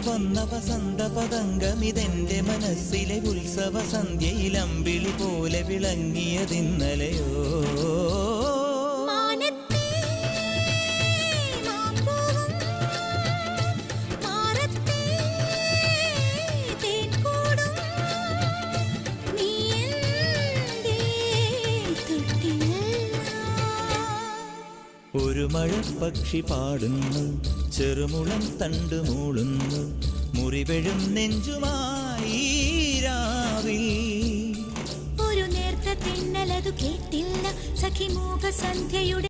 വന്ന വസന്ത പതംഗമിതെന്റെ മനസ്സിലെ ഉത്സവ സന്ധ്യയിൽ അമ്പിളി പോലെ വിളങ്ങിയതിന്നലെയോ ഒരു മഴപ്പക്ഷി പാടുന്നു, ചെറുമുളം തണ്ട് മൂളുന്നു, മുറിവെഴും നെഞ്ചുമായി രാവിൽ. ഒരു നേർത്ത തിന്നലതു കേട്ടില്ല സഖിമൂക സന്ധ്യയുടെ